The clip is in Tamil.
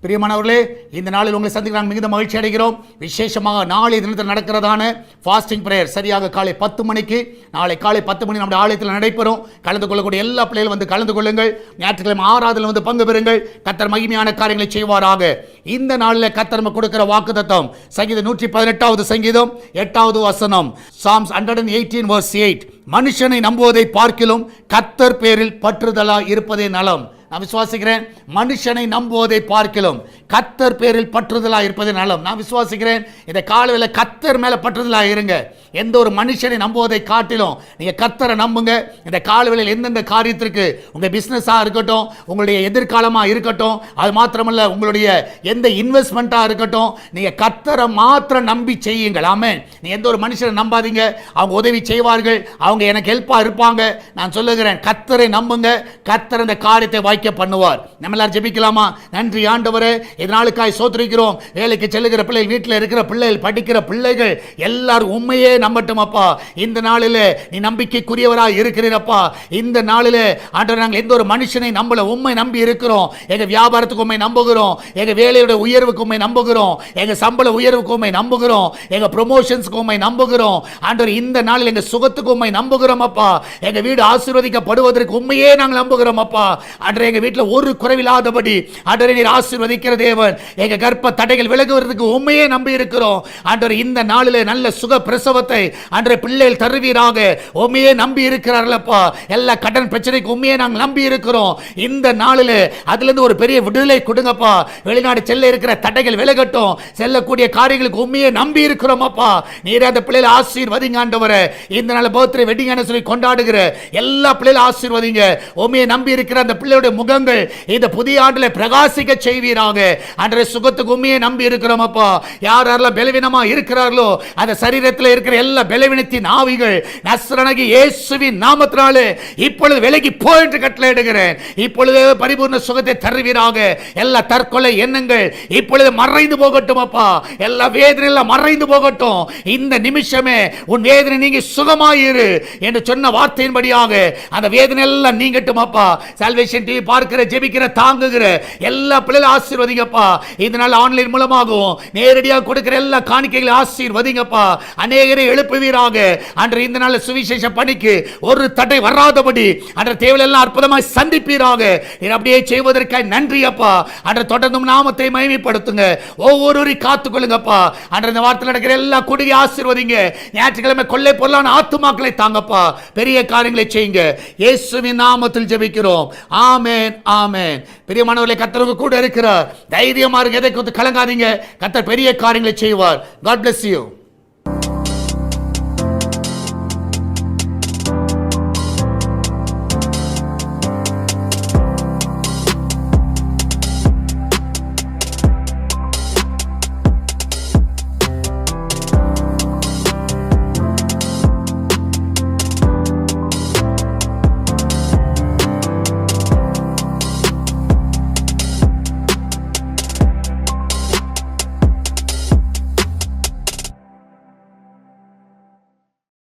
பிரியமானவர்களே, இந்த நாளில் உங்களை சந்திக்க நாங்கள் மிகுந்த மகிழ்ச்சி அடைகிறோம். விசேஷமாக நாளை தினத்தில் நடக்கிறதான ஃபாஸ்டிங் பிரேயர் சரியாக காலை 10 மணிக்கு, நாளை காலை 10 மணி நம்முடைய ஆலயத்தில் நடைபெறும். கலந்து கொள்ளக்கூடிய எல்லா பிள்ளைகளும் வந்து கலந்து கொள்ளுங்கள். ஞாயிற்றுக்கிழமை ஆராதனையில் வந்து பங்கு பெறுங்கள். கர்த்தர் மகிமையான காரியங்களை செய்வாராக. இந்த நாளில் கர்த்தர் நமக்கு கொடுக்கிற வாக்குத்தத்தம் சங்கீதம் 118வது சங்கீதம் 8வது வசனம், Psalms 118 verse 8. மனுஷனை நம்புவதை பார்க்கிலும் கர்த்தர் பேரில் பற்றுதலா இருப்பதே நலம். நான் விசுவாசிக்கிறேன், மனுஷனை நம்புவதை பார்க்கிலும் கர்த்தர் பேரில் பற்றுதலா இருப்பது நலம். நான் விசுவாசிக்கிறேன், இந்த காலையில் கர்த்தர் மேல பற்றுதலா இருங்க. எந்த ஒரு மனுஷனை நம்புவதை காட்டிலும் நீங்க கர்த்தரை நம்புங்க. இந்த காலையில் எந்தெந்த காரியத்திற்கு, உங்க பிசினஸா இருக்கட்டும், உங்களுடைய எதிர்காலமா இருக்கட்டும், அது மாத்திரமல்ல உங்களுடைய எந்த இன்வெஸ்ட்மெண்ட்டா இருக்கட்டும், நீங்க கர்த்தரை மாத்திரம் நம்பி செய்யுங்கள். ஆமென். நீ எந்த ஒரு மனுஷனை நம்பாதீங்க. அவங்க உதவி செய்வார்கள், அவங்க எனக்கு ஹெல்ப்பா இருப்பாங்க. நான் சொல்லுகிறேன், கர்த்தரை நம்புங்க. கர்த்தர் இந்த காரியத்தை வாய்க்க பண்ணுவார். நம்ம எல்லாரும் ஜெபிக்கலாமா? நன்றி ஆண்டவரே, இதனாலுக்காய் சோத்திரிக்கிறோம். வேலைக்கு செல்லுகிற பிள்ளைகள், வீட்டில் இருக்கிற பிள்ளைகள், படிக்கிற பிள்ளைகள் எல்லாரும் உண்மையே நம்பட்டும் அப்பா. இந்த நாளில் நீ நம்பிக்கைக்குரியவராக இருக்கிறீரப்பா. இந்த நாளில் ஆண்டவர், நாங்கள் எந்த ஒரு மனுஷனை நம்பல, உண்மை நம்பி இருக்கிறோம். எங்க வியாபாரத்துக்கு உண்மை நம்புகிறோம், எங்க வேலையோட உயர்வுக்கு உண்மை நம்புகிறோம், எங்க சம்பள உயர்வுக்கு உண்மை நம்புகிறோம், எங்க ப்ரொமோஷன்ஸ்க்கு உண்மை நம்புகிறோம். ஆண்டவர், இந்த நாளில் எங்க சுகத்துக்கு உண்மை நம்புகிறோம் அப்பா. எங்க வீடு ஆசீர்வதிக்கப்படுவதற்கு உண்மையே நாங்கள் நம்புகிறோம் அப்பா. ஆண்டவர், எங்க வீட்டில் ஒரு குறைவில்லாதபடி ஆண்டவரே நீர் ஆசீர்வதிக்கிற தேவன். எங்க கர்ப்ப தடைகள் விலகுவதற்கு உண்மையே நம்பி இருக்கிறோம். ஆண்டவர், இந்த நாளிலே நல்ல சுக பிரசவத்தை ஆண்டவரே பிள்ளைகள் தருவீராக. உண்மையே நம்பி இருக்கிறார்களப்பா. எல்லா கடன் பிரச்சனைக்கு உண்மையே நாங்கள் நம்பி இருக்கிறோம். இந்த நாளிலே அதிலிருந்து ஒரு பெரிய விடுதலை கொடுங்கப்பா. வெளிநாடு செல்ல இருக்கிற தடைகள் விலகட்டும். செல்லக்கூடிய காரியங்களுக்கு உண்மையே நம்பி இருக்கிறோம் அப்பா. நீர் அந்த பிள்ளைகளை ஆசீர்வதிங்க ஆண்டவரே. இந்த நாள் பர்த்டே வெட்டிங் ஆனிவர்சரி கொண்டாடுகிற எல்லா பிள்ளைகளும் ஆசீர்வதிங்க. உண்மையை நம்பி இருக்கிற அந்த பிள்ளையுடைய முகங்கள் இந்த புதிய ஆண்டில் பிரகாசிக்க செய்வீராக. அன்றைய சுகத்துக்கு உண்மையை நம்பி இருக்கிறோம் அப்பா. யாரெல்லாம் பலவீனமா இருக்கிறார்களோ அந்த சரீரத்தில் இருக்கிற எல்லா பலவீனத்தின் ஆவிகள் நஸ்ரனாகிய இயேசுவின் நாமத்தினாலே இப்பொழுது விலகி போ என்று கட்டளையிடுகிறேன். இப்பொழுது பரிபூர்ண சுகத்தை தருவீராக. எல்லா தற்கொலை எண்ணங்கள் இப்பொழுது மறைந்து போகட்டும் அப்பா. எல்லா வேதனை எல்லாம் மறைந்து போகட்டும். இந்த நிமிஷமே உன் வேதனை நீங்கி சுகமாயிரு என்று சொன்ன வார்த்தையின்படியாக அந்த வேதனை எல்லாம் நீங்கட்டும் அப்பா. சால்வேஷன் டிவி பார்க்கிற, ஜெபிக்கிற, தாங்குகிற எல்லா பிள்ளைகளும் ஆசீர்வதிங்கப்பா. இதனால் ஆன்லைன் மூலமாகவும் நேரடியாக கொடுக்கிற எல்லா காணிக்கைகளை ஆசீர்வதிங்கப்பா. அநேகரை எழுப்புவீராக. அன்று இந்த நாள் சுவிசேஷ பணிக்கு ஒரு தடை வராதபடி அன்று தேவையெல்லாம் அற்புதமாய் சந்திப்பீராக. நீர் அப்படியே செய்வதற்காக நன்றி அப்பா. அன்று தொடர்ந்தும் நாமத்தை மகிமைப்படுத்துங்க. ஒவ்வொருவரையும் காத்துக்கொள்ளுங்கப்பா. அன்று இந்த வார்த்தையில் நடக்கிற எல்லா குடியை ஆசீர்வதிங்க. ஞாயிற்றுக்கிழமை கொள்ளை பொருளான ஆத்துமாக்களை தாங்கப்பா. பெரிய காரியங்களை செய்யுங்க. இயேசுவின் நாமத்தில் ஜெபிக்கிறோம். ஆமென், ஆமென். பிரியமானவர்களே, கர்த்தர் கூட இருக்கிறார். தைரியமா இருங்க, எதை குறித்து கலங்காதீங்க. கர்த்தர் பெரிய காரியங்களை செய்வார். God bless you.